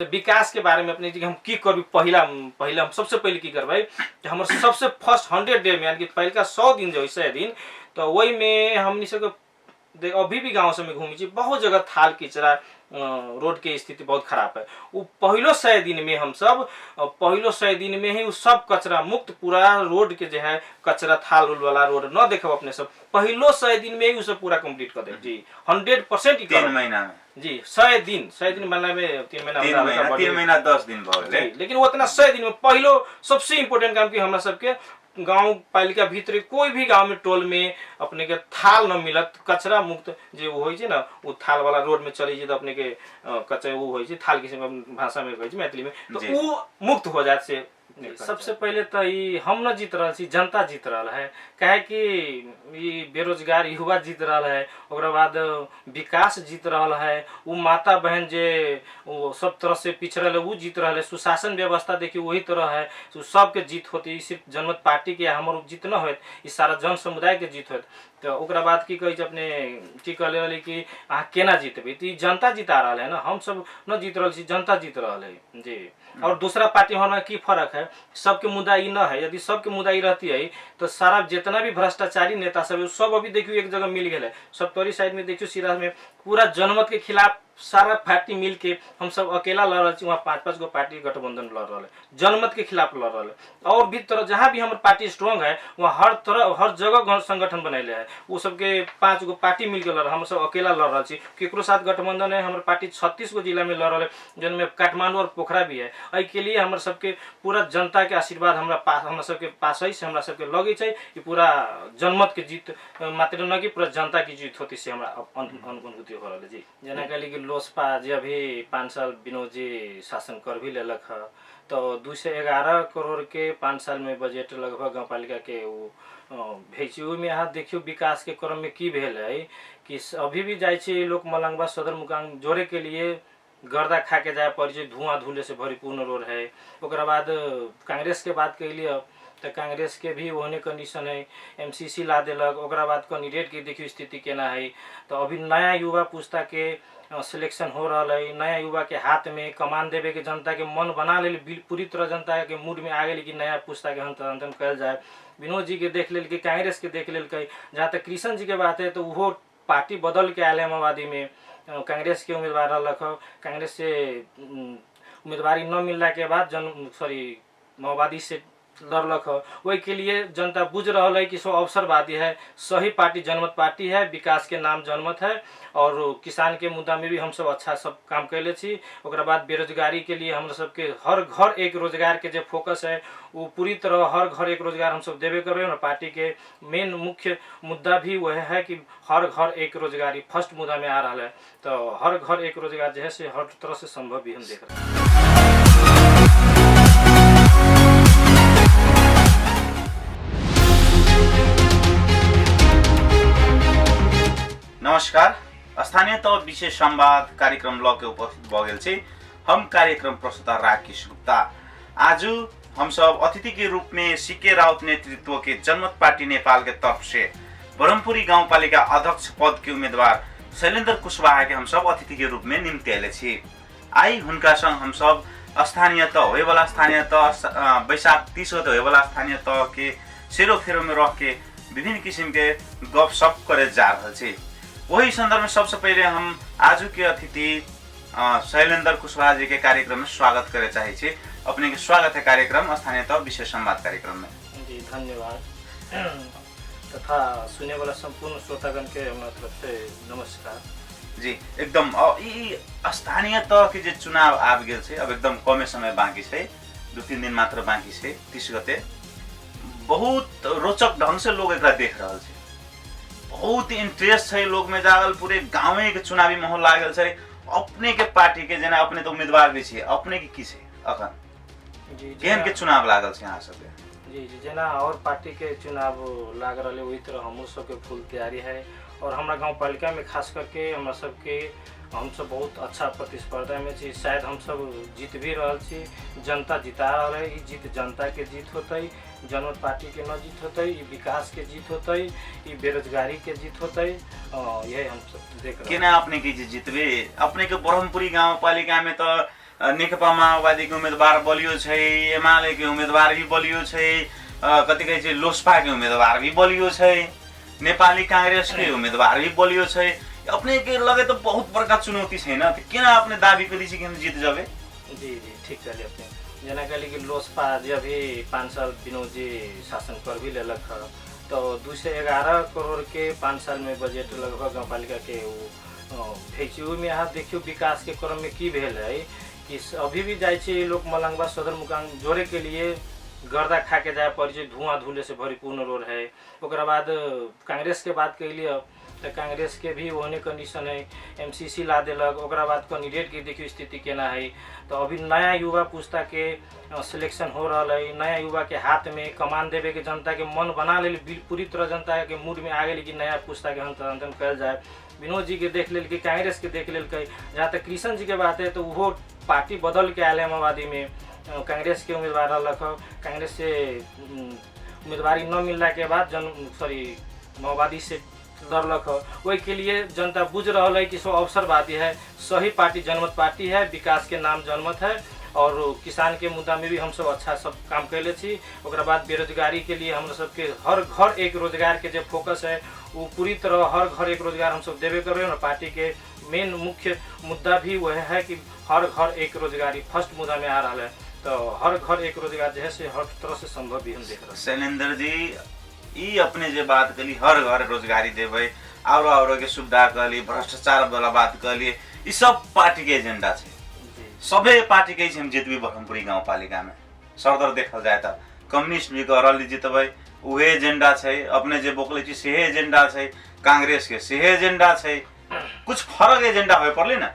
विकास के बारे में अपने हम की करबी पहला पहला हम सबसे पहले की करबै कि हमर सबसे फर्स्ट 100 डे में यानी कि पहलका 100 दिन जो 100 दिन तो वही में हमनी सब अभी भी गांव में घूमी बहुत जगह थाल किचरा रोड के स्थिति बहुत खराब है। वो पहलो 100 दिन में हम सब पहलो 100 दिन में ही वो सब कचरा मुक्त पूरा रोड के जो है कचरा थाल उल वाला रोड न देखो अपने सब पहलो 100 दिन में ही सब पूरा कंप्लीट कर दे जी 100%। 3 महीना में जी 100 दिन मतलब में 3 महीना 10 दिन भले लेकिन वो इतना 100 दिन में पहलो सबसे इम्पोर्टेंट काम कि हमरा सबके गांव पालिका भीतर कोई भी गांव में टोल में अपने के थाल न मिलत कचरा मुक्त जो हो ना वो थाल वाला रोड में चली तो अपने के कचरा वो हो थाल किसी भाषा में कहे मैथिली में तो वो मुक्त हो जाए से सबसे पहले तो ये हम न जीत रहा जनता जीत रहा है कहे कि ये बेरोजगार युवा जीत रहा है और बाद विकास जीत रहा है वो माता बहन जे वो सब तरह से पिछड़ल है वो जीत रहा है सुशासन व्यवस्था देखिए वही तरह है तो सबके जीत होती सिर्फ जनमत पार्टी के हमारे जीत न हो सारा जन समुदाय के जीत हो तो ओकरा बाद की कहे अपने की कहले रही कि अहाँ केना जीतबे तो जनता जिता रहा है ना हम सब न जीत रहा जनता जीत रहा है जी। और दूसरा पार्टी होना की फर्क है सबके मुद्दा ई न है यदि सबके मुद्दा ई रहती है तो सारा जितना भी भ्रष्टाचारी नेता सब अभी देखियो एक जगह मिल गए सब तोरी साइड में देखियो सिरा में पूरा जनमत के खिलाफ सारा पार्टी मिल के हम सब अकेला लड़ रहे वहाँ 5-5 गो पार्टी गठबंधन लड़ रहा है जनमत के खिलाफ लड़ रहा है और भी तरह जहाँ भी हमारे पार्टी स्ट्रांग है वहाँ हर तरह हर जगह संगठन बनैले है वो सबके 5 गो पार्टी मिल के लड़ रहा हम सब अकेला लड़ रहा केकरो साथ गठबंधन है हमारे पार्टी 36 गो जिला में लड़ रहा है जिनमें काठमांडू और पोखरा भी है के लिए हमारे सबके पूरा जनता के आशीर्वाद हमरा सबके पास है से हमरा सबके लगे छै ये पूरा जनमत के जीत मात्र न कि पूरा जनता की जीत होती से हमरा अनुभूति हो रहा है जी। जना कहली कि लोसपा जे अभी 5 साल विनोद जी शासन कर भी लेलक है तो 211 करोड़ के 5 साल में बजट लगभग गाँव पालिका के वो भेजी में यहाँ देखियो विकास के क्रम में की भेल है कि अभी भी जाए लोग मलंगवा सदर मुकाम जोड़े के लिए गर्दा खा के जाए पड़ धुआं धुले से भरीपूर्ण रोड है ओकरा बाद कांग्रेस के बात के लिए तो कांग्रेस के भी ओहने कंडीशन है एमसीसी ला दिलक ओकरा बाद कैंडिडेट के देखियो स्थिति केना है तो अभी नया युवा पुस्ता के सिलेक्शन हो रहा है नया युवा के हाथ में कमान देवे के जनता के मन बना ले पूरी तरह जनता के मूड में आ गई कि नया पुस्ता के हंतन कल जाए विनोद जी के देख लेल कांग्रेस के देख लेल जहाँ तक कृष्ण जी के बात है तो वो पार्टी बदल के आयल माओवादी में कांग्रेस के उम्मीदवार रख कांग्रेस से उम्मीदवारी न मिलने के बाद माओवादी से लड़लक वही के लिए जनता बुझ रहा है कि सो अवसरवादी है सही पार्टी जनमत पार्टी है विकास के नाम जनमत है और किसान के मुद्दा में भी हम सब अच्छा सब काम कैले छी ओकरा बाद बेरोजगारी के लिए हम सबके हर घर एक रोजगार के जो फोकस है वो पूरी तरह हर घर एक रोजगार हम सब देवे करबे और पार्टी के मेन मुख्य मुद्दा भी वह है कि हर घर एक रोजगारी फर्स्ट मुद्दा में आ रहा है तो हर घर एक रोजगार जो है से हर तरह से संभव भी हम देख रहे हैं। नमस्कार स्थानीय तह विशेष संवाद कार्यक्रम लके उपस्थित भ गेल छी हम कार्यक्रम प्रस्तुता राकेश गुप्ता। आज हम सब अतिथि के रूप में सीके राउत नेतृत्व के जनमत पार्टी नेपाल के तरफ से ब्रह्मपुरी गाउँपालिका अध्यक्ष पद के उम्मीदवार शैलेन्द्र कुशवाहा के हम सब अतिथि के रूप में निम्ति आइले छी। आई हुनका संग हम सब स्थानीय तह होए वाला स्थानीय तह बैशाख 30 गते होए वाला स्थानीय तह के सेरोफेरो में रह के विभिन्न किसिम के गपशप करे जा रहल छी। वही संदर्भ में सबसे पहले हम आज के अतिथि शैलेन्द्र कुशवाहा जी के कार्यक्रम में स्वागत करे चाहे छी। अपने के स्वागत है कार्यक्रम स्थानीय तह विशेष संवाद कार्यक्रम में। जी धन्यवाद तथा सुने वाला संपूर्ण श्रोतागण के हमारा तरफ से नमस्कार जी। एकदम स्थानीय तह के जो चुनाव आब गेल छै अब एकदम कमे समय बाकी छै 2-3 दिन मात्र बाकी छै 30 गते बहुत रोचक ढंग से लोग एकरा देख रहल छै बहुत इंटरेस्ट है लोग में जागल पूरे गाँव के चुनावी माहौल लागल है अपने के पार्टी के जना अपने तो उम्मीदवार भी छे अपने की छै अखन जी केहन के चुनाव लागल छै यहाँ सब जी जी जना और पार्टी के चुनाव लाग रहा है वही तरह हम सबके फुल तैयारी है और हमारा गाँव पालिका में खास करके हम सबके हम सब बहुत अच्छा प्रतिस्पर्धा में छी शायद हम सब जीत भी रहल छी जनता जिता रहा है ये जीत जनता के जीत होते जनमत पार्टी के न जीत होते विकास के जीत होते बेरोजगारी के जीत होते यही हम सब देख रहे हैं। केना अपने की जीतबे अपने के ब्रह्मपुरी गाँव पालिका में तो नेकपा माओवादीको उम्मेदवार बलियो छ, एमालेको उम्मेदवार भी बलियो छ, कति कहै छै लोसपाको उम्मेदवार भी बलियो छ, नेपाली कांग्रेसके उम्मेदवार भी बलियो छ। अपने के लगे तो बहुत बड़का चुनौती है ना, तो केना अपने दावी करी कि हम जीत जाबे? जी जी ठीक कहलिए अपने। जना कहली कि लोसपा जब भी 5 साल विनोद जी शासन कर भी लेलक है, तो 211 करोड़ के 5 साल में बजट लगभग गाँव पालिका के भेजी में यहाँ देखियो विकास के क्रम में की भेल है कि अभी भी जाए लोग मलंगवा सदर मुकाम जोड़े के लिए गर्दा खा के जाए पड़, धुआं धुले से भरपूर्ण रोड है। ओकरा बाद कांग्रेस के बात के लिए तो कांग्रेस के भी ओहने कंडीशन है, एमसीसी ला दिलक। ओकरा बाद कैंडिडेट के देखियो स्थिति केना है। तो अभी नया युवा पुस्ता के सिलेक्शन हो रहा है, नया युवा के हाथ में कमान देवे के जनता के मन बना ले, पूरी तरह जनता के मूड में आ गई कि नया पुस्ता के हस्तांतरण कल जाए। विनोद जी के देख लेल कि कांग्रेस के देख लेल कई। जहाँ तक कृष्ण जी के बात है तो वो पार्टी बदल के आयल है माओवादी में, कांग्रेस के उम्मीदवार रख, कांग्रेस से उम्मीदवारी न मिलने के बाद माओवादी से लड़लक। वही के लिए जनता बुझ रहा है कि सो अवसरवादी है, सही पार्टी जनमत पार्टी है, विकास के नाम जनमत है। और किसान के मुद्दा में भी हम सब अच्छा सब काम कैले छी। ओकरा बाद बेरोजगारी के लिए हम सबके हर घर एक रोजगार के जो फोकस है वो पूरी तरह हर घर एक रोजगार हम सब देवे कर रहे हैं। और पार्टी के मेन मुख्य मुद्दा भी वह है कि हर घर एक रोजगारी फर्स्ट मुद्दा में आ रहा है। तो हर घर एक रोजगार जो है से हर तरह से संभव भी हम देख रहे हैं। शैलेंद्र जी, ई अपने जे बात कली हर घर रोजगारी देवे और के सुविधा कहली, भ्रष्टाचार वाला बात कहली, ई सब पार्टी के एजेंडा है। सबै पार्टी के हम जितबी ब्रह्मपुरी गाँव पालिका में सरदर देखल जाए तो कम्युनिस्ट भी करल जितबै उहे एजेंडा है। अपने जे बोकले छी सेहे एजेंडा है, कांग्रेस के सेहे एजेंडा है। कुछ फरक एजेंडा हो पड़ले ना,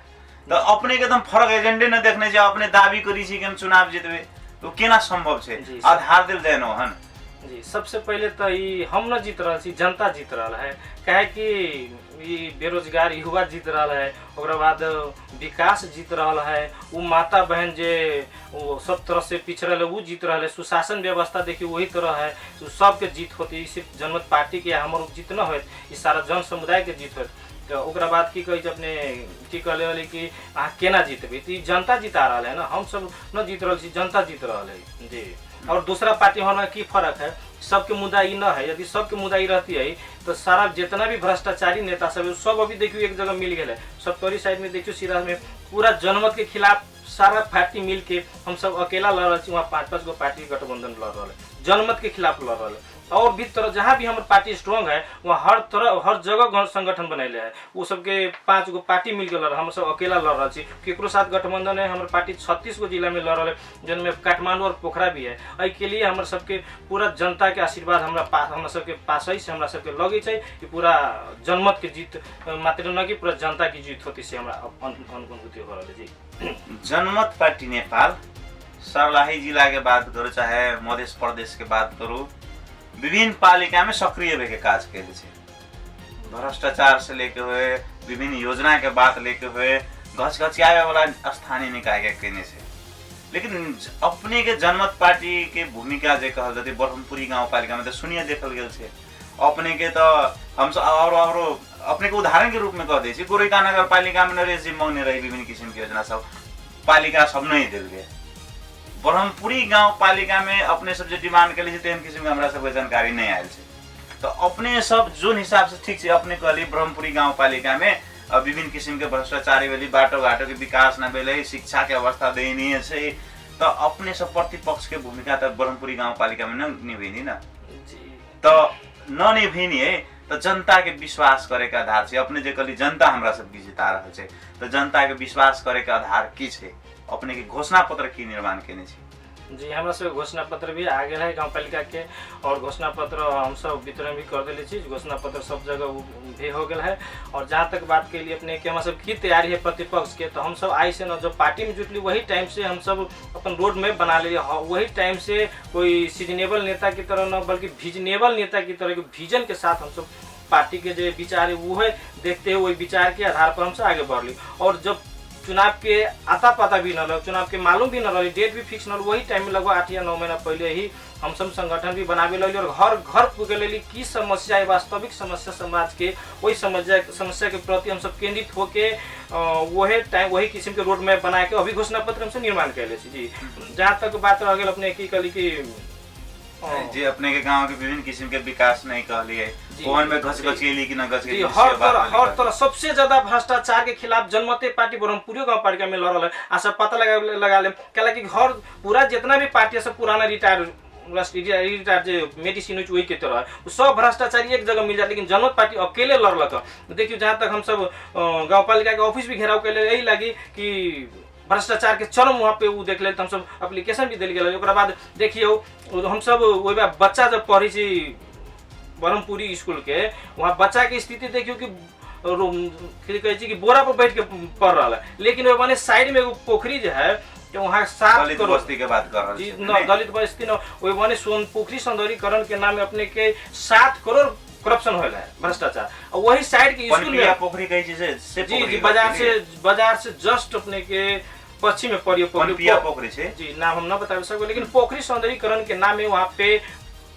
तो अपने के एकदम फरक एजेंडे न देखने से अपने दावी करी छी कि हम चुनाव जितबे, तो केना संभव है? आधार दिल जाए न हन जी। सबसे पहले तो ये हम न जीत रहा छी, जनता जीत रहा है। कहे कि ये बेरोजगार युवा जीत रहा है, ओकरा बाद विकास जीत रहा है, वो माता बहन जे वो सब तरह से पिछड़ल है वो जीत रहा है, सुशासन व्यवस्था देखिए वही तरह है, तो सबके जीत होती। सिर्फ जनमत पार्टी के हमारे जीत न हो, सारा जन समुदाय के जीत हो। तो ओकरा बाद की कही अपने की कहले वाली कि अहाँ केना जीतबे, तो जनता जिता रहा है ना, हम सब न जीत रहा, जनता जीत रहा है जी। और दूसरा पार्टी में की फर्क है, सबके मुद्दा ई न है। यदि सबके मुद्दा ई रहती है तो सारा जितना भी भ्रष्टाचारी नेता सब अभी देखियो एक जगह मिल गए। सप्तरी साइड में देखियो सिरा में पूरा जनमत के खिलाफ सारा पार्टी मिल के हम सब अकेला लड़ रहे, वहाँ 5-5 गो पार्टी गठबंधन लड़ रहा है, जनमत के खिलाफ लड़ रहा है। और भी तरह जहाँ भी हमारे पार्टी स्ट्रांग है वहाँ हर तरह हर जगह संगठन बनैले है, वो सबके 5 गो पार्टी मिल के लड़ रहा, हम सब अकेला लड़ रहा छी। केकरो साथ गठबंधन है, हमारे पार्टी 36 गो जिला में लड़ रहा है, जिनमें काठमांडू और पोखरा भी है। एहि के लिए हमारे सबके पूरा जनता के आशीर्वाद हमरा सबके पास है, से हमरा सबके लगे छै कि पूरा जनमत के जीत मात्र न कि पूरा जनता की जीत होती से हमरा अनुभूति हो रहा है जी। जनमत पार्टी नेपाल सर्लाही जिला के बात करो चाहे मध्य प्रदेश के बात करो, विभिन्न पालिका में सक्रिय होके काज कैले छे। भ्रष्टाचार से लेके हुए विभिन्न योजना के बात लेके हुए घचघचियावे वाला स्थानीय निकाय के कहने से। लेकिन अपने के जनमत पार्टी के भूमिका जे कहल जाती ब्रह्मपुरी गाँव पालिका में तो सुनिए देखल गेल छे। अपने के तो हम और अपने के उदाहरण के रूप में कह दै छी, गोरेका नगर पालिका में नरेश जी मांगने रही विभिन्न किस्म की योजना सब, पालिका सब नहीं दिल गए। ब्रह्मपुरी गाँव पालिका में अपने सब जो डिमांड के लिए तेहन किस्म के हमरा सबके जानकारी नहीं आयल छे। तो अपने सब जोन हिसाब से ठीक से अपने कहली ब्रह्मपुरी गाँव पालिका में विभिन्न किस्म के भ्रष्टाचारी भेली, बाटो घाटो के विकास न भेले, शिक्षा के अवस्था दयनीय छे। तो अपने सब प्रतिपक्ष के भूमिका तो ब्रह्मपुरी गाँव पालिका में न निभैनी ना, तो न निभैनी है। तो जनता के विश्वास करे के आधार से अपने जे कहली जनता हमरा सबके जिता रहा है, तो जनता के विश्वास करे के आधार की छे? अपने के घोषणा पत्र की निर्माण केने छी? जी हमरा सब घोषणा पत्र भी आ गए है गाँव पालिका के, और घोषणा पत्र हम सब वितरण भी कर दिले छी। घोषणा पत्र सब जगह भी हो गया है। और जहाँ तक बात के लिए अपने के हम सब की तैयारी है प्रतिपक्ष के, तो हम सब आई से न जो पार्टी में जुटली वही टाइम से हम सब अपन रोड मैप बना लिए, वही टाइम से कोई सीजनेबल नेता की तरह न बल्कि विजनेबल नेता की तरह के विजन के साथ हम सब पार्टी के जो विचार है वो है देखते हुए वही विचार के आधार पर हम सब आगे बढ़ ली। और जब चुनाव के आता पता भी न रहा, चुनाव के मालूम भी न रही, डेट भी फिक्स न रही। वही टाइम में लगभग 8 या 9 महीना पहले ही हम सब संगठन भी बनावे लगे और घर घर पुगे लेली की समस्या है, वास्तविक समस्या समाज के, वही समस्या के प्रति हम सब केंद्रित होके वही टाइम वही किस्म के रोड मैप बना के अभी घोषणा पत्र हमसे निर्माण कैले जी। जहाँ तक बात रह गई अपने की कली की जी अपने के गांव के विभिन्न किस्म के विकास नहीं कहलिए ओवन में घस गेली कि न घस गेली, हर तरह सबसे ज्यादा भ्रष्टाचार के खिलाफ जनमते पार्टी ब्रह्मपुरी गांव पालिका में लड़ रहा है। आशा पता लगा ले क्या कि घर पूरा जितना भी पार्टी सब पुराना रिटायर जो मेडिसिन वही के तरह सब भ्रष्टाचारी एक जगह मिल जाए, लेकिन जनमत पार्टी अकेले लड़लक। देखियो जहाँ तक हम सब गाँव पालिका के ऑफिस भी घेराव कैले यही लगी कि भ्रष्टाचार के चरम वहाँ पे वो देख ले, हम सब एप्लीकेशन भी दिल गए। बाद देखियो हम सब वही बच्चा जब पढ़ी थी ब्रह्मपुरी स्कूल के, वहाँ बच्चा की स्थिति देखियो कि बोरा पर बैठ के पढ़ रहा है, लेकिन वो बने साइड में एगो पोखरी जो है वहाँ 7 करोड़ बस्ती के बात कर जी न दलित बस्ती न वही बने सोन पोखरी सौंदर्यीकरण के नाम में अपने के 7 करोड़ करप्शन हो है भ्रष्टाचार। और वही साइड के स्कूल में पोखरी कही चीज से जी बाजार से जस्ट अपने के पश्चिम में पड़ी पोखरी से जी नाम हम न बता सकते, लेकिन पोखरी सौंदर्यीकरण के नाम में वहाँ पे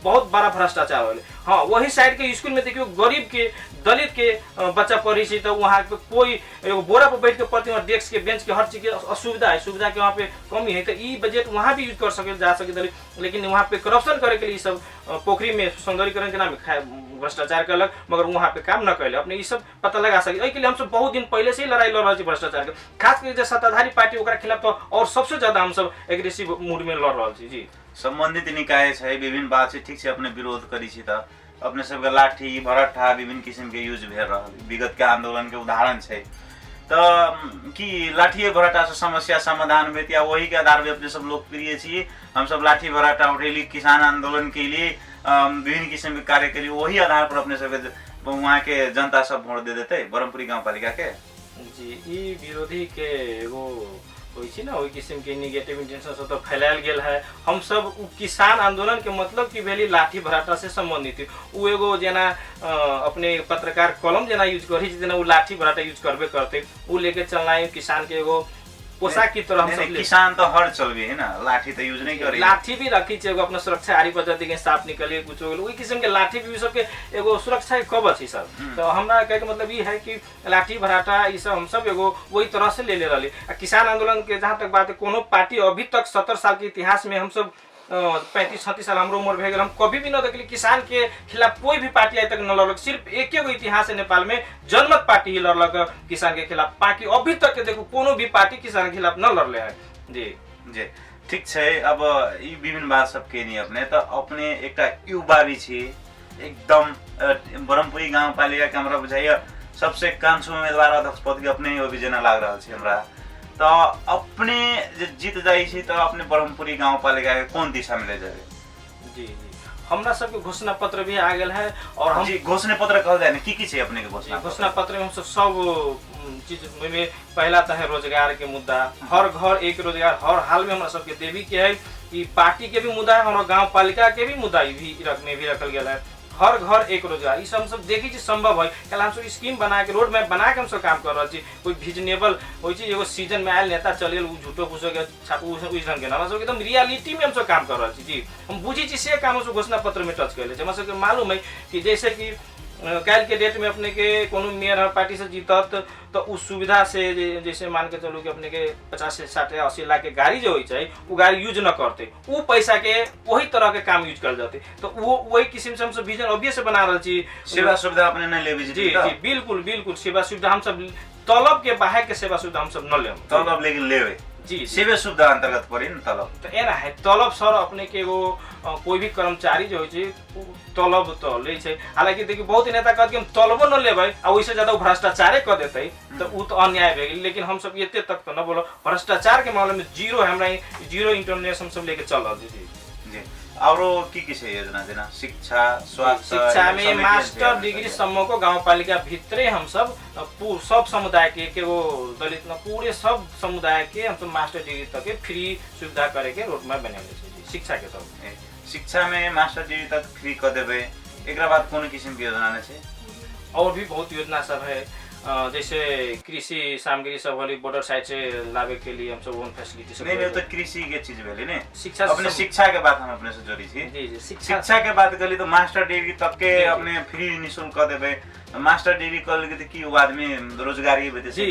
बहुत बड़ा भ्रष्टाचार हो। हाँ वही साइड के स्कूल में देखियो गरीब के दलित के बच्चा पढ़ी थी, तो वहाँ पे कोई बोरा पर बैठ के पढ़ते वहाँ डेस्क के बेंच के हर चीज के असुविधा है, सुविधा के वहाँ पे कमी है, तो ये बजट वहाँ भी यूज कर सके जा सके दलित, लेकिन वहाँ पे करप्शन करे के लिए सब पोखरी में सौंदर्यीकरण के नाम में भ्रष्टाचार कलक, मगर वहाँ पे काम न कैले अपने ये सब पता लगा सके। के लिए हम सब बहुत दिन पहले से ही लड़ाई लड़ रहे भ्रष्टाचार के, खास करके सत्ताधारी पार्टी ओकरा खिलाफ तो और सबसे ज्यादा हम सब एग्रेसिव मूड में लड़ रहे छी जी। संबंधित निकाय है विभिन्न बात से ठीक से अपने विरोध करी छी त अपने सबके लाठी भरट्ठा विभिन्न किस्म के यूज भेल रहा, विगत के आंदोलन के उदाहरण है। तो कि लाठी भरट्टा से समस्या समाधान भेल या वही के आधार पे अपने सब लोकप्रिय छी, हम सब लाठी भरट्टा उठेली किसान आंदोलन के लिए विभिन्न किस्म के कार्य के लिए वही आधार पर अपने सब वहाँ के जनता सब वोट दे देते ब्रह्मपुरी गाँव पालिका के जी। ई विरोधी के एगो होई ना वही किस्म के निगेटिव इंटेंशन सब तो फैलायल गेल है। हम सब किसान आंदोलन के मतलब की भेली लाठी भराटा से संबंधित उ एगो जना अपने पत्रकार कलम जना यूज करी जना उ लाठी भराटा यूज करबे करते उ लेके चलना किसान के एगो पोशाक की तरह हम सब किसान तो हर चलबे है ना, लाठी तो यूज नहीं करी, लाठी भी रखी छे एगो अपना सुरक्षा आरी पद्धति के साफ निकले कुछ हो गेल ओई किस्म के लाठी भी सब के एगो सुरक्षा के कवच है सब। तो हमरा कहे के मतलब ये है कि लाठी भराटा ये सब हम सब एगो वही तरह से ले रहली। किसान आंदोलन के जहाँ तक बात है कोनो पार्टी अभी तक 70 साल के इतिहास में हम सब 35-36 साल हमरो उम्र भे हम कभी भी न देखली किसान के खिलाफ कोई भी पार्टी आज तक न लड़लक। सिर्फ एक इतिहास है नेपाल में जनमत पार्टी ही लड़लक किसान के खिलाफ, बाकी अभी तक के देखो कोनो भी पार्टी किसान के खिलाफ न लड़ले है जी जी। ठीक है, अब ये विभिन्न बात सब के नहीं अपने तो अपने एक युवा भी छी एकदम ब्रह्मपुरी गाँव पालिका के हमरा बुझाइए सबसे कांसु उम्मीदवार अध्यक्ष पद के अपने ही अभी जना लाग रहा है हमरा। तो अपने जीत जाई छी तो अपने ब्रह्मपुरी गाँव पालिका के कौन दिशा में ले जाए जी जी। हमरा सबके घोषणा पत्र भी आ गेल है और हम जी घोषणा पत्र कहल जाए की छै अपने के घोषणा पत्र में हम सब चीज में पहला तो है रोजगार के मुद्दा, हर घर एक रोजगार हर हाल में हमरा सबके देवी के है कि पार्टी के भी मुद्दा है, हमारा गाँव पालिका के भी मुद्दा भी रखल गया है, हर घर एक रोजगार। इस हम सब देखी चीज संभव है, कल हम सब स्कीम बना के रोड मैप बना के हम सब काम कर रहे कोई विजनेबल हो एगो सीजन में आयल नेता चल गए झूठो फूसो के छापू ढंग के हम सब एकदम रियलिटी में हम सब काम कर रहे जी। हम बुझी चीज से काम हम सब घोषणा पत्र में टच कर ले हम सबके मालूम है कि जैसे कि कल के डेट में अपने के कोनो मेयर पार्टी से जीतत तो उस सुविधा से जैसे मान के चलो कि अपने के 50 से 60 या 80 लाख के गाड़ी जो होई वो गाड़ी यूज न करते वो पैसा के वही तरह के काम यूज कर जाते। तो वो वही किस्म से हम सब विजन ऑब्वियस से बना रहे छी। सेवा सुविधा अपने नहीं लेबे जी जी बिल्कुल बिल्कुल सेवा सुविधा हम सब तलब के बाहर के सेवा सुविधा हम सब न ले तलब लेकिन लेवे जी सेवा सुविधा अंतर्गत पड़ी न तलब तो एना है तलब सर अपने के एगो कोई भी कर्मचारी जो है तलब तो ले छै। हालांकि देखिए बहुत नेता कहते कि हम तलबो न लेबै आ ओइसे ज्यादा भ्रष्टाचारे कर देते तो वो तो अन्याय भे गेल। लेकिन हम सब एते तक तो न बोलो भ्रष्टाचार के मामले में जीरो हमरा जीरो इंटरनेट हम सब लेके चल रहे जी जी। और की छै योजना देना शिक्षा स्वास्थ्य शिक्षा में मास्टर डिग्री सम्म को गाँव पालिका भित्रे हम सब सब समुदाय के वो दलित न पूरे सब समुदाय के हम सब मास्टर डिग्री तक फ्री सुविधा करे के रोड मैप बने शिक्षा के तरफ शिक्षा में मास्टर डिग्री तक फ्री कर देवे एक बाद कौन किस्म की योजना है और भी बहुत योजना सब है। जैसे कृषि सामग्री सब वाली बॉर्डर साइड से लावे के लिए हम सब ओन फैसिलिटी सब नहीं तो कृषि के चीज भेले ने शिक्षा अपने शिक्षा के बात हम अपने से जोड़ी थी जी जी शिक्षा के बात करी तो मास्टर डिग्री तक के अपने फ्री निःशुल्क कर देबे मास्टर डिग्री कर लेके तो की वो आदमी रोजगारी भेटे से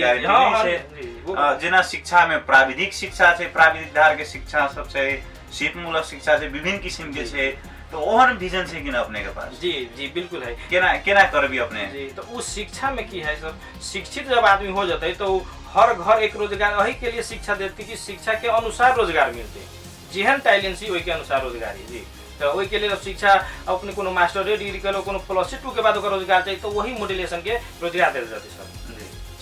जेना शिक्षा में प्राविधिक शिक्षा छै प्राविधिक धार के शिक्षा सब छै सिपमूलक शिक्षा छै विभिन्न किस्म के छै तो ओहन विजन छै कि ना अपने के पास जी जी बिल्कुल है केना करबी अपने जी तो उस शिक्षा में की है सब शिक्षित जब आदमी हो जाता है तो हर घर एक रोजगार वही के लिए शिक्षा देती कि शिक्षा के अनुसार रोजगार मिलते जेहन टैलेंसी वही के अनुसार रोजगारी जी तो वही के लिए जब शिक्षा अपने कोनो मास्टर डिग्री करो कोनो +2 के बाद रोजगार चाहिए तो वही मॉड्यूलेशन के रोजगार दिल जाते सर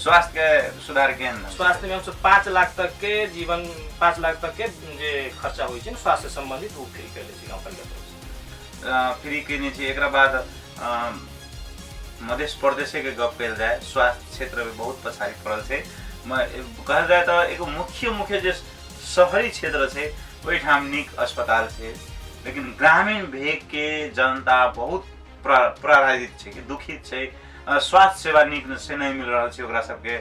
स्वास्थ्य के सुधार केन्द्र स्वास्थ्य में हम 5 लाख तक के जीवन 5 लाख तक के जे खर्चा होइ छै स्वास्थ्य से संबंधित वो फ्री कैले छी गांव पालिका फ्री केने छी एकरा बाद मध्य प्रदेश के गप कल जाए स्वास्थ्य क्षेत्र में बहुत पछाड़ी पड़ल है कहल जाए तो एक मुख्य जो शहरी क्षेत्र है वही ठाम निक अस्पताल है लेकिन ग्रामीण भेग के जनता बहुत पराजित है कि दुखित है स्वास्थ्य सेवा निक से नहीं मिल रहा है ओकरा सबके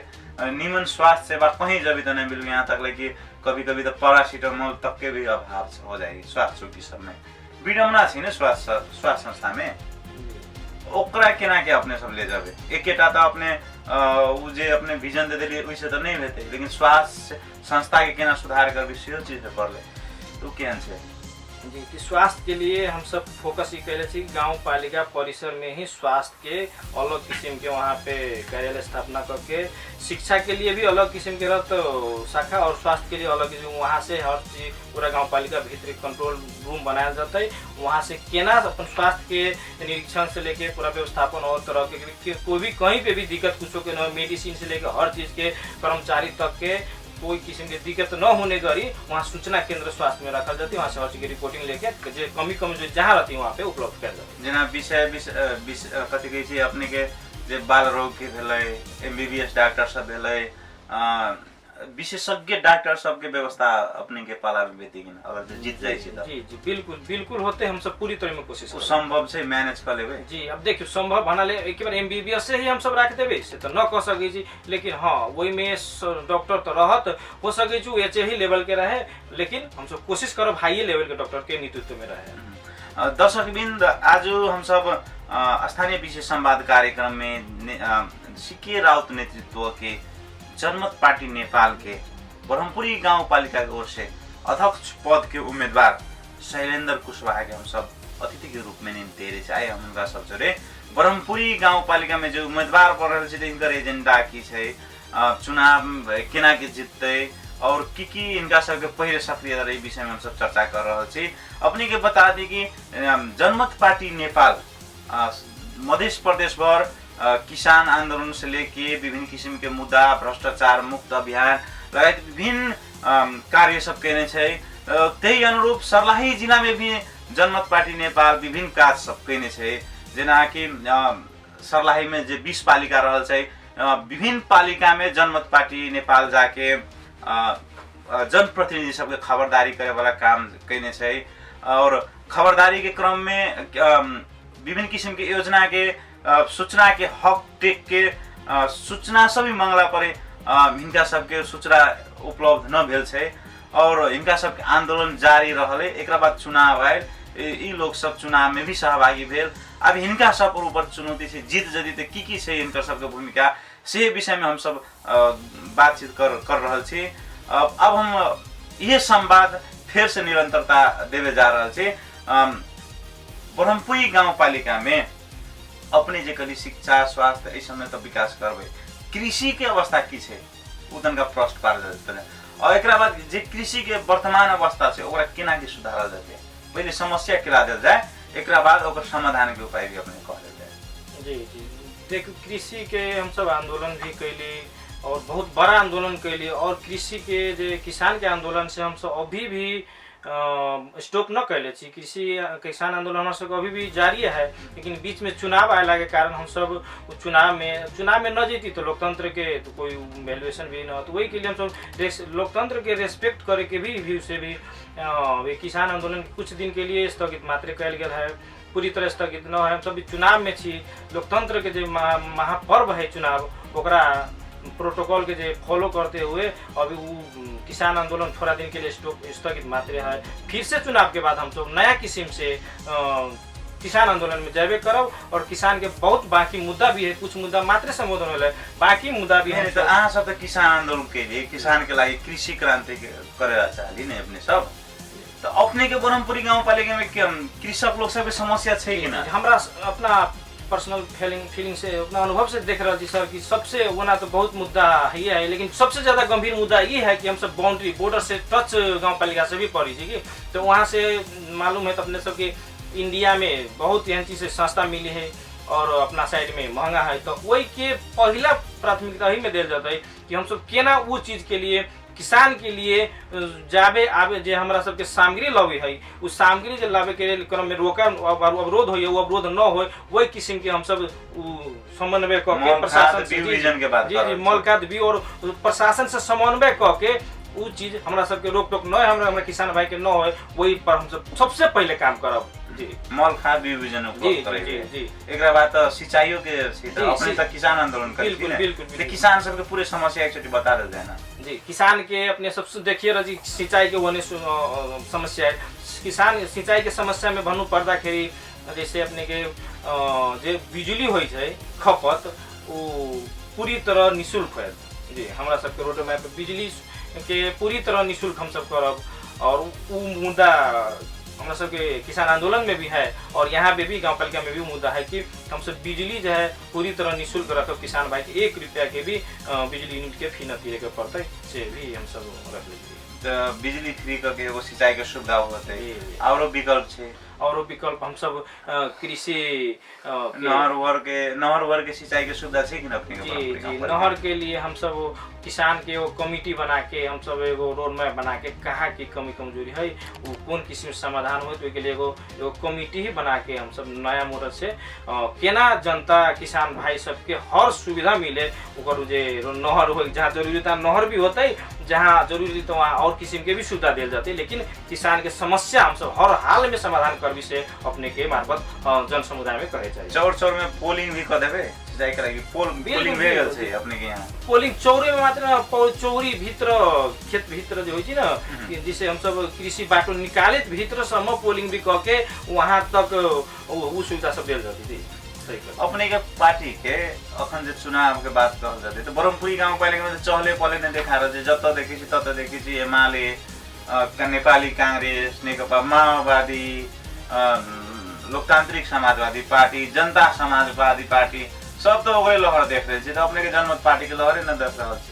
निमन स्वास्थ्य सेवा कहीं जब तो नहीं मिल यहाँ तक कि कभी कभी तो पैरासीटामोल तक के भी अभाव हो जाएगी स्वास्थ्य चौकी सब में विडम्बना छै स्वास्थ्य संस्था में ओकरा केना के अपने सब ले जाबे एकेटा तो अपने उ जे अपने विजन दे देलिए ओइसे तो नहीं हेतै लेकिन स्वास्थ्य संस्था के केना सुधार करबे सेहो चीज पे पड़ले तो केहन छै जी कि स्वास्थ्य के लिए हम सब फोकस ही कैले छी गांव पालिका परिसर में ही स्वास्थ्य के अलग किस्म के वहाँ पे कार्यालय स्थापना करके शिक्षा के लिए भी अलग किस्म के तो शाखा और स्वास्थ्य के लिए अलग किस्म वहाँ से हर चीज पूरा गांव पालिका भीतर कंट्रोल रूम बनाया जाता है वहाँ से केना अपन स्वास्थ्य के निरीक्षण से लेके पूरा व्यवस्थापन और तरह के कोई भी कहीं पे भी दिक्कत कुछ के न मेडिसिन से लेकर हर चीज के कर्मचारी तक के कोई किस्म की दिक्कत न होने गरी वहाँ सूचना केंद्र स्वास्थ्य में रखा जाती है वहाँ से हर चीज की रिपोर्टिंग लेके जो कमी जो जहाँ रहती है वहाँ पे उपलब्ध कर जाती जेना विषय कथी कहै छै अपने के जे बाल रोग के भेलै MBBS डॉक्टर सब भेलै विशेषज्ञ डॉक्टर सबके व्यवस्था अपने के पाला में बेती अगर जीत जाए जी जी बिल्कुल बिल्कुल होते हम सब पूरी तरह में कोशिश संभव से मैनेज कर लेबे जी अब देखियो संभव बना ले एक बार MBBS से ही हम सब रख देबे से तो न कह सकै छी लेकिन हाँ वही में डॉक्टर तो रहत हो सकै छु एचे ही लेवल के रहे लेकिन हम सब कोशिश करब हाई लेवल के डॉक्टर के नेतृत्व में रहे दर्शकबिन्द आज हम सब स्थानीय विशेष संवाद कार्यक्रम में सीके राउत नेतृत्व के जनमत पार्टी नेपाल के ब्रह्मपुरी गांव पालिका की ओर से अध्यक्ष पद के उम्मीदवार शैलेंद्र कुशवाहा के हम सब अतिथि के रूप में दे रहे आए हम उनका सब जोड़े ब्रह्मपुरी गांव पालिका में जो उम्मीदवार पड़ रहे थे इनकर एजेंडा की है चुनाव केना के जीतते और की इनका सबके पहले सक्रियता रही विषय में हम सब चर्चा कर रहे थे अपने के बता दी कि जनमत पार्टी नेपाल मध्य प्रदेश भर किसान आंदोलन से लेके विभिन्न किस्म के मुद्दा भ्रष्टाचार मुक्त अभियान लगायत विभिन्न कार्य सब कहने तही अनुरूप सर्लाही जिला में भी जनमत पार्टी नेपाल विभिन्न कार्य सब कहने जेना कि सर्लाही में जो 20 पालिका रहल छै विभिन्न पालिका में जनमत पार्टी नेपाल जाके जनप्रतिनिधि सबके खबरदारी करे वाला काम कहने और खबरदारी के क्रम में विभिन्न किस्म के योजना के सूचना के हक टेक के सूचना सभी मांगला परे हिनका सबके सूचना उपलब्ध न भेल छै और हिनका सबके आंदोलन जारी रहले एकरा बाद चुनाव आयल ई लोग सब चुनाव में भी सहभागी भेल अब हिनका सब ऊपर चुनौती से जीत जदी तो की छै हिनकर सबके भूमिका से विषय में हम सब बातचीत कर रहल छी अब हम ये संवाद फिर से निरंतरता देवे जा रहल छी ब्रह्मपुरी गांव पालिका में अपने जे कली शिक्षा स्वास्थ्य इस समय तो विकास करबे कृषि के अवस्था की छै उदन का प्रश्न पार जाते और एकरा बाद जे कृषि के वर्तमान अवस्था छै ओकरा केना के सुधारल जाते पहले समस्या केला देल जाए एकरा बाद ओकर समाधान के उपाय भी अपने कहल जाए जी जी देखो कृषि के हम सब आंदोलन भी कैली और बहुत बड़ा आंदोलन कैली और कृषि के जे किसान के आंदोलन से हम सब अभी भी स्टॉप न कैले छी कृषि किसान आंदोलन हम सब अभी भी जारी है लेकिन बीच में चुनाव आयला के कारण हम सब चुनाव में न जीती तो लोकतंत्र के तो कोई वैल्यूएशन भी न तो वही के लिए हम सब लोकतंत्र के रेस्पेक्ट करे के भी व्यू से भी किसान आंदोलन कुछ दिन के लिए स्थगित मात्र कल गया है पूरी तरह स्थगित न है हम सब चुनाव में छी लोकतंत्र के जो महापर्व है चुनाव ओकरा प्रोटोकॉल के जे फॉलो करते हुए अभी वो किसान आंदोलन थोड़ा दिन के लिए स्थगित मात्र है। फिर से चुनाव के बाद हम तो नया किस्म से किसान आंदोलन में जैबे करब और किसान के बहुत बाकी मुद्दा भी है, कुछ मुद्दा मात्र संबोधन होले, बाकी मुद्दा भी है। तो अहाँ सब तो किसान आंदोलन के लिए किसान के लागि कृषि क्रांति करे चाहली ने अपने सब, तो अपने के ब्रह्मपुरी गाँव पालिका में कृषक लोग सब समस्या है कि ना? हमरा अपना पर्सनल फीलिंग से अपना अनुभव से देख रहा जी सर कि सबसे वना तो बहुत मुद्दा ही है, लेकिन सबसे ज्यादा गंभीर मुद्दा ये है कि हम सब बाउंड्री बॉर्डर से टच गांव पालिका से भी पड़ी थी कि तो वहाँ से मालूम है तो अपने सबके इंडिया में बहुत एहन चीज से सस्ता मिली है और अपना साइड में महंगा है, तो वही के पहला प्राथमिकता ही में दिया जाता है कि हम सब केना वो चीज के लिए किसान के लिए जाबे आबे जे हमरा सबके सामग्री लगे है उस सामग्री जे लावे के क्रम में रोका अवरोध हो वो अवरोध न हो, वही किस्म के हम सब समन्वय करके प्रशासन से जी मौलखाद भी और प्रशासन से समन्वय करके वो चीज हमरा सबके रोक टोक न हमरा किसान भाई के न हो, वही पर हम सब सबसे पहले काम करब जी। मल खाद विभाजन उपलब्ध करे जी। एकरा बाद सिंचाइयो के अपने तक किसान आंदोलन करे बिल्कुल बिल्कुल किसान सबके पूरे समस्या एक चोटी बता दे देना जी। किसान के अपने सबसे देखिए रजी सिंचाई के वने समस्या है, किसान सिंचाई के समस्या में भन्नु पर्दाखेरि जैसे अपने के जे बिजुली होइ छै खपत वो पूरी तरह निःशुल्क है जी। हमरा सबके रोड मैप बिजली के पूरी तरह निःशुल्क हम सब करब और वो मुद्दा हमरा सबके किसान आंदोलन में भी है और यहाँ पे भी गाँव पालिका में भी मुद्दा है कि हम सब बिजली जो है पूरी तरह निःशुल्क रखब, किसान भाई के 1 रुपया के भी बिजली यूनिट के फी न दिए के पड़ते से भी हम सब रख लीजिए। बिजली फ्री करके एगो सिंचाई के सुविधा होते और विकल्प छे और विकल्प हम सब कृषि नहर वर्ग के सिंचाई के सुविधा छे कि न अपने जी जी। नहर के लिए हम सब किसान के एगो कमिटी बना के हम सब एगो रोड मैप बना के कहाँ की कमी कमजोरी है वो कौन किस्म समाधान हो तो लिए एगो कमिटी ही बना के हम सब नया मॉडल से केना जनता किसान भाई सबके हर सुविधा मिले ओकर जे नहर हो जहाँ जरूरी था नहर भी होते जहाँ जरूरी तो वहाँ और किस्म के भी सुविधा दिल जाती, लेकिन किसान के समस्या हम सब हर हाल में समाधान कर से अपने के मार्फत जन समुदाय में करे चाहिए। चौर चौर में पोलिंग भी कर देबे सिंचाई कराई पोलिंग भे गेल छै अपने के यहाँ पोलिंग चौरे में मात्र चौरी भीतर खेत भीतर जो होई छै ना जिसे हम सब कृषि बाटो निकालित भीतर सम्म पोलिंग भी क के वहां तक वो सुविधा सब दिल जाती थी। अपने के पार्टी के अखन जे चुनाव के बात कहल जाते तो ब्रह्मपुरी गांव पालिका में चहले पहले ने देखा रहे जत देखी छी तत देखी छी एमाले नेपाली कांग्रेस नेकपा माओवादी लोकतांत्रिक समाजवादी पार्टी जनता समाजवादी पार्टी सब तो ओकरे लहर देख रहे छी तो अपने के जनमत पार्टी के लहरे न देख रहल छी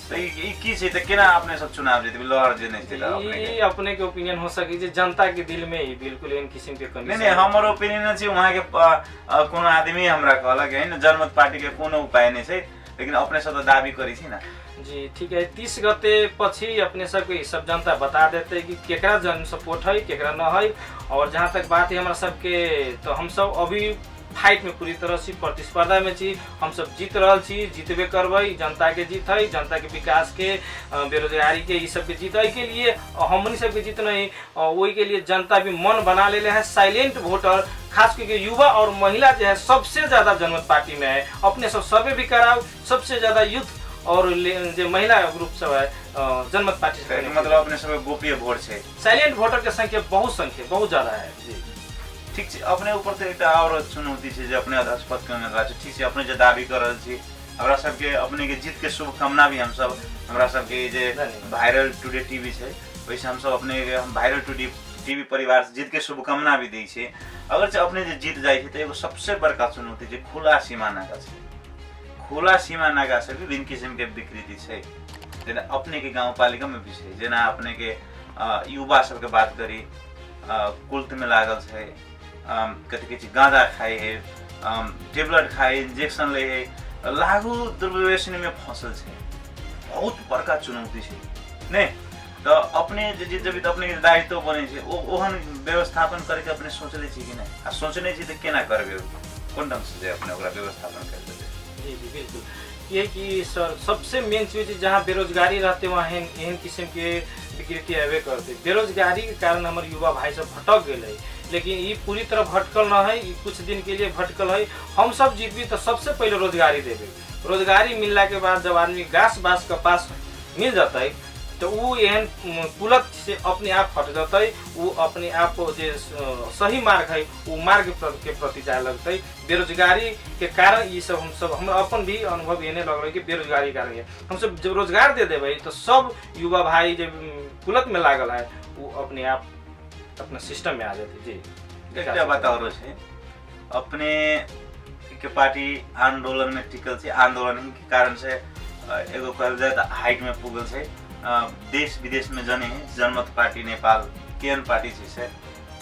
तो ई की छै त केना अपने सब चुनाव जीतबे लहर जे नहीं छै अपने के ओपिनियन हो सके जे जनता के दिल में ही बिल्कुल इन किस्म के कमी नहीं हमर ओपिनियन छै वहां के कोनो आदमी हमरा कहलक है न जनमत पार्टी के कोनो उपाय नहीं छै, लेकिन अपने सब तो दाबी करी छी ना जी। ठीक है 30 गते पछि अपने सबके सब जनता बता देते कि केकरा जन सपोर्ट है केकरा न है, और जहाँ तक बात है हमारा सबके तो हम सब अभी फाइट में पूरी तरह से प्रतिस्पर्धा में छी, हम सब जीत रहा छी, जीतबे करबै, जनता के जीत है, जनता के विकास के बेरोजगारी के ये सब के जीत है के लिए हमनी सब के जीत नहीं वही के लिए जनता भी मन बना ले है। साइलेंट वोटर खास करके युवा और महिला जो है सबसे ज्यादा जनमत पार्टी में है, अपने सब सर्वे भी कराओ सबसे ज्यादा यूथ और जो महिला ग्रुप सब है जनमत पार्टी से मतलब अपने सब गोपनीय वोट है, साइलेंट वोटर के संख्या बहुत ज्यादा है जी। ठीक छै अपने ऊपर तो एक और चुनौती छै जे अपने अध्यक्ष पद के उम्मीदवार छै, ठीक छै अपने जे दाबी कर रहल छी हमरा सबके अपने के जीत के शुभकामना भी हम सब हमरा सबके जे वायरल टुडे टीवी छै वैसे हम सब अपने हम वायरल टुडे टीवी परिवार से जीत के शुभकामना भी दै छी। अगर से अपने जे जीत जाय छै तो एगो सबसे बड़का चुनौती छै खुला सीमा नाका छै, खुला सीमा नाका से विभिन्न किस्म के विकृति छै जेना अपने के गाँव पालिका में भी छै, जेना अपने के युवा सबके बात करी कुल्त में लागल छै, कथी कहै छै गांजा खाए है, टेबलेट खाए इंजेक्शन ले है, लागू दुर्व्यसनी में फंसल छै, बहुत बड़का चुनौती छै नहीं तो अपने जब तो अपने दायित्व बने छै ओहन व्यवस्थापन करके अपने सोचले छी कि नहीं आ सोचने छी तो केना करबे कोन ढंग से अपने ओकरा व्यवस्थापन कर देबे। जी जी बिल्कुल ये कि सर सबसे मेन चीज जहाँ बेरोजगारी रहते वहाँ एहन किस्म के विकृति अबे करते, बेरोजगारी के कारण हमारे युवा भाई सब भटक गए, लेकिन ये पूरी तरह भटकल न है, कुछ दिन के लिए भटकल है। हम सब जीतबी तो सबसे पहले रोजगारी देवे, रोजगारी मिलला के बाद जब आदमी घास बास कपास मिल जाता तो वो एहन कुलत से अपने आप हट जाता वो अपने आप जे सही मार्ग है वो मार्ग के प्रति जाए लगता बेरोजगारी के कारण ये सब हम सब हमरा अपन भी अनुभव एने लग रहा है कि बेरोजगारी के कारण हम सब जब रोजगार दे देवे तो सब युवा भाई जब कुलत में लागल है वो अपने आप अपना सिस्टम में आ जाते। जी क्या बताओ छे अपने के पार्टी आंदोलन में टिकल छे, आंदोलन के कारण से एगो कहल जाए तो हाइट में पुगल छे, देश विदेश में जने हैं जनमत पार्टी नेपाल केएन पार्टी से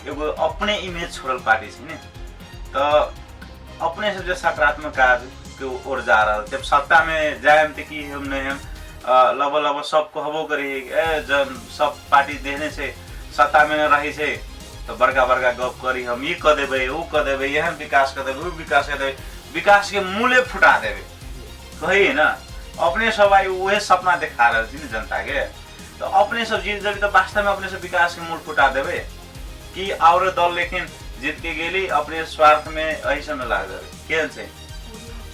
एगो अपने इमेज छोड़ल पार्टी छे ने तो अपने से जो सकारात्मक कार्य के ओर जा रहा जब सत्ता में जाए तो कि हम नहीं हम लब लब सब कहबो करी जन सब पार्टी देने से सत्ता में रही से तो बड़का बड़का गप करी हम ये कह देवे वो कह देवे एहन विकास कर देवे वो विकास कर देवे विकास के मूल्य फुटा देवे कही ना अपने सब आई वही सपना देखा रहे थी जनता के तो अपने सब जीत जब तो वास्तव में अपने सब विकास के मूल फुटा देवे कि और दल लेकिन जीत के गेली अपने स्वार्थ में ऐसा में लाग जाए केन से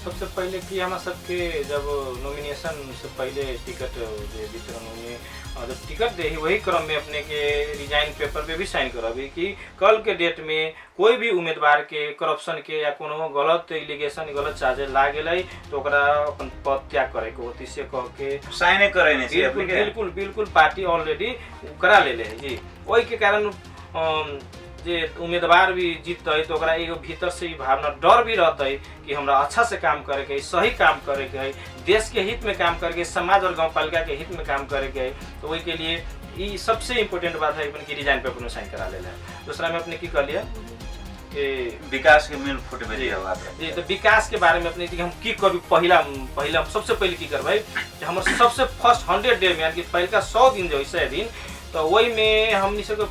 सबसे पहले कि हमारा सबके जब नॉमिनेशन से पहले टिकट वितरण में जब टिकट दे वही क्रम में अपने के रिजाइन पेपर पे भी साइन करबी कि कल के डेट में कोई भी उम्मीदवार के करप्शन के या कोनो गलत एलिगेशन गलत चार्जेस लागे तो अपन पद त्याग करे को होती से कह के साइन करे नहीं बिल्कुल बिल्कुल बिल्कुल पार्टी ऑलरेडी करा ले जी वही के कारण जे उम्मीदवार भी जीतते तो ओकरा एगो भीतर से भावना डर भी रहता है कि हमरा अच्छा से काम करे के सही काम करे के है देश के हित में काम करे के समाज और गांव पालिका के हित में काम करे के है तो वही के लिए ये सबसे इम्पोर्टेंट बात है कि रिजाइन पेपर में साइन करा ले दूसरा में अपने की कह लिया कि विकास के मिल फुट जी तो विकास के बारे में अपने हम की करी पहला सबसे पहले की करवाई हमारे सबसे फर्स्ट 100 डे में यानी कि पहले का 100 दिन जो 100 दिन तो वही में हमनी सब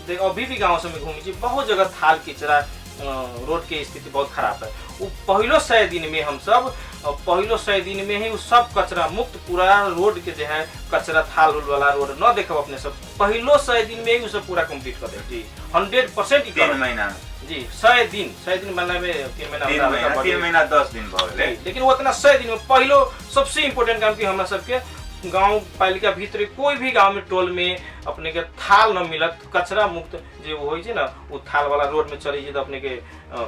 अभी भी गांव से में घूमी बहुत जगह थाल किचरा रोड की स्थिति बहुत खराब है वो पहलो 100 दिन में हम सब पहलो 100 दिन में ही सब कचरा मुक्त पूरा रोड के जो है कचरा थाल वाला रोड न देखो अपने सब पहलो 100 दिन में ही सब पूरा कंप्लीट कर दे जी 100% 3 महीना जी 100 दिन मतलब में 3 महीना 10 दिन भले लेकिन वो इतना 100 दिन में पहलो सबसे इम्पोर्टेंट काम की हमारा सबके गांव पालिका भीतर कोई भी गांव में टोल में अपने के थाल न मिलत कचरा मुक्त जो हो ना वो थाल वाला रोड में चली तो अपने के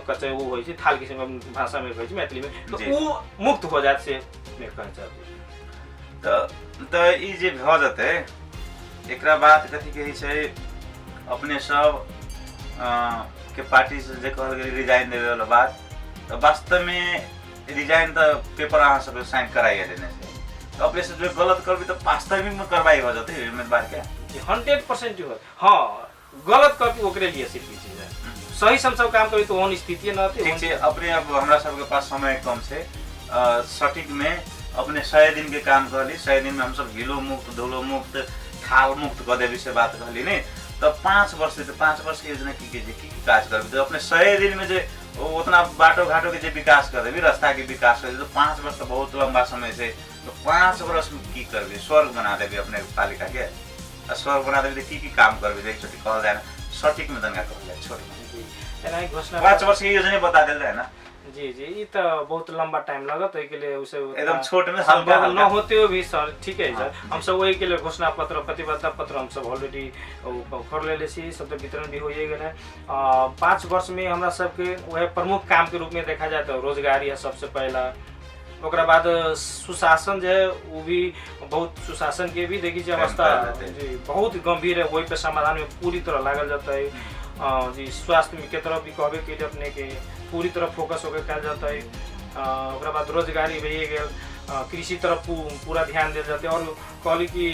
कचरा वो हो थाल किसी भाषा में कहे मैथिली में तो वो मुक्त हो जाए से मैं कहना चाहती तो ई जे भ जते एकरा बात कथी कही छै अपने सब के पार्टी से जे कहल गेल रिजाइन देवे वाला बात तो वास्तव में रिजाइन तो पेपर अहाँ सब साइन कराइए देने से तो अपने से जो गलत करबी तो वास्तविक में कार्रवाई हो जाती है उम्मीदवार के 100% हो हाँ गलत करके ओकरे लिए सिर्फ चीज है सही सब काम करी तो ओन स्थिति न आती ठीक है अपने अब हमरा सब के पास समय कम से सटीक में अपने 100 दिन के काम कर ली 100 दिन में हम सब गिलो मुक्त धूलो मुक्त थाल मुक्त कर देवी से बात कहली नहीं तो 5 वर्ष तो 5 वर्ष की योजना की काज करबी तो अपने 100 दिन में जो उतना बाटो घाटो के विकास कर देवी रास्ता के विकास कर तो 5 वर्ष तो बहुत लंबा समय से तो 5 वर्ष में की करबी स्वर्ग बना देवी अपने पालिका के स्वर्ग बना देवी की काम करबी एक छोटी कहल जाए सटीक में दंगा कहल जाए छोटी घोषणा 5 वर्ष की योजना बता दिल जाए ना जी जी ये तो बहुत लंबा टाइम लगत है के लिए उसे एकदम छोटे में संभव न होते हुए भी सर ठीक है सर हम सब वही के लिए घोषणा पत्र प्रतिबद्धता पत्र हम सब ऑलरेडी कर ले सी सब वितरण भी हो गए 5 वर्ष में हमरा सबके वह प्रमुख काम के रूप में देखा जाए तो रोजगारी है सबसे पहला ओकरा बाद सुशासन जो है वो भी बहुत सुशासन के भी देखी अवस्था जी बहुत गंभीर है वही पे समाधान में पूरी तरह लागल जाता है जी स्वास्थ्य के तरफ भी कहबे के अपने के पूरी तरह फोकस होकर कल जाता है ओकरा बाद रोजगारी भैया गया कृषि तरफ पूरा ध्यान दिया जाता है और कहली कि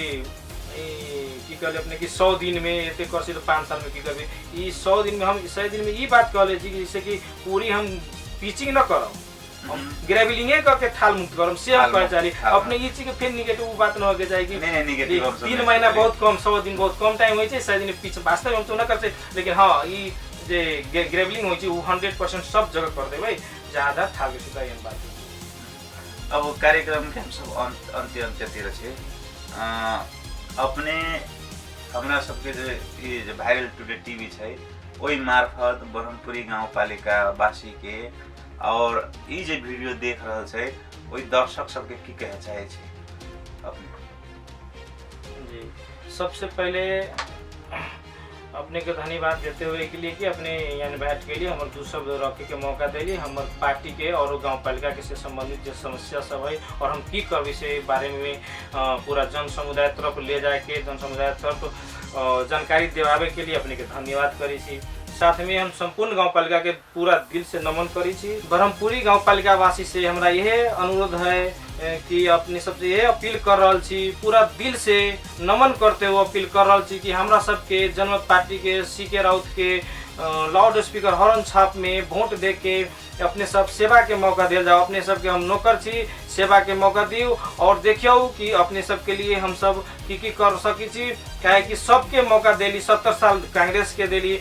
कहले अपने कि 100 दिन में ये कर तो 5 साल में की करबे 100 दिन में हम 100 दिन में ये बात कहले जी जैसे कि पूरी हम पिचिंग न करम हम ग्रेवलिंगे करके थाल मुक्त करम से हम कह चाही अपने ये चीज के फिर नेगेटिव बात न होके जाए कि नहीं नेगेटिव 3 महीना बहुत कम 100 दिन बहुत कम टाइम होय छै 100 दिन पीछे वास्तव में हम तो न करते लेकिन हां ई जे ग्रेवलिंग होय छै वो 100% सब जगह कर देबै ज्यादा थाल के सुधा एहन बात अब कार्यक्रम के हम सब अंत्य छै अपने हमरा सबके जे वायरल टुडे टीवी छै ओई मार्फत ब्रह्मपुरी गाउँपालिका वासी के और ये जो वीडियो देख रहा है ओई दर्शक सबके की कहे चाहे छी अपने? जी, सबसे पहले अपने के धन्यवाद देते हुए के लिए कि अपने यहाँ बैठ के लिए हमारे दू शब्द रखे के मौका दिली, हमारे पार्टी के और गांव पालिका के से संबंधित जो समस्या सब है और हम की करबे से बारे में पूरा जन समुदाय तरफ ले जाए के जन समुदाय तरफ जानकारी दिवावे के लिए अपने के धन्यवाद करी छी। साथ में हम संपूर्ण गांव पालिका के पूरा दिल से नमन करी छी। ब्रह्मपुरी गांव पालिका वासी से हमरा यह अनुरोध है कि अपने सबसे यह अपील कर रहा छी, पूरा दिल से नमन करते हुए अपील कर रहा छी कि हमरा सबके जनमत पार्टी के सीके राउत के लाउड स्पीकर हॉर्न छाप में वोट दे के अपने सब सेवा के मौका दिया जाओ। अपने सबके हम नौकर छी, सेवा के मौका दियो और देखियो कि अपने सबके लिए हम सब की कर सकी छी। काहे कि सबके मौका देली, 70 साल कांग्रेस के देली,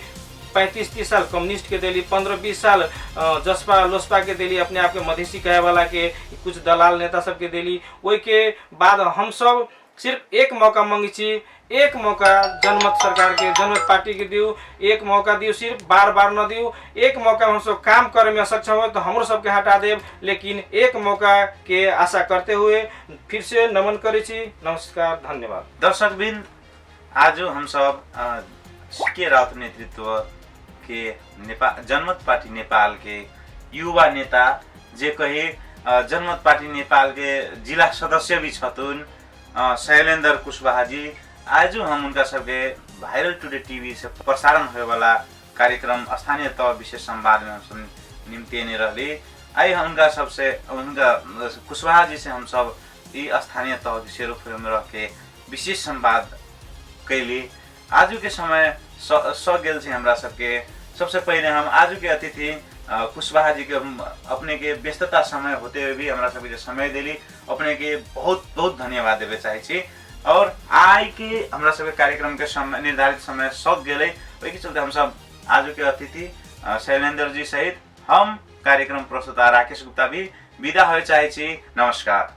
35-30 साल कम्युनिस्ट के देली, 15-20 साल जसपा लोसपा के देली, अपने आप के मधेसी कहे वाला के कुछ दलाल नेता सब के देली। वही के बाद हम सब सिर्फ एक मौका मांगी छी, एक मौका जनमत सरकार के जनमत पार्टी के दियो, एक मौका दियो, सिर्फ बार बार न दियो। एक मौका हम सब काम करे में असक्षम हो तो हमरो सबके हटा देव, लेकिन एक मौका के आशा करते हुए फिर से नमन करे छी। नमस्कार, धन्यवाद। दर्शकबिन, आज हम सब सीके राउत नेतृत्व के जनमत पार्टी नेपाल के युवा नेता जे कहे जनमत पार्टी नेपाल के जिला सदस्य भी छथुन शैलेंद्र कुशवाहा जी, आज हम उनका सबके वायरल टुडे टीवी से प्रसारण होने वाला कार्यक्रम स्थानीय तह विशेष संवाद में हम सब निम्तिने रहली। आई हम उनका कुशवाहा जी से हम सब स्थानीय तह विषय रूप में रह के विशेष संवाद कैली। आज के समय गेल से हमरा सबके सबसे पहले हम आज के अतिथि कुशवाहा जी के अपने के व्यस्तता समय होते हुए भी हमरा सबके समय दिली, अपने के बहुत बहुत धन्यवाद देवे चाहे छी। और आई के हमरा सबके कार्यक्रम के समय निर्धारित समय सब गेले, वही के चलते हम सब आज के अतिथि शैलेंद्र जी सहित हम कार्यक्रम प्रस्तुता राकेश गुप्ता भी विदा हो चाहे छी। नमस्कार।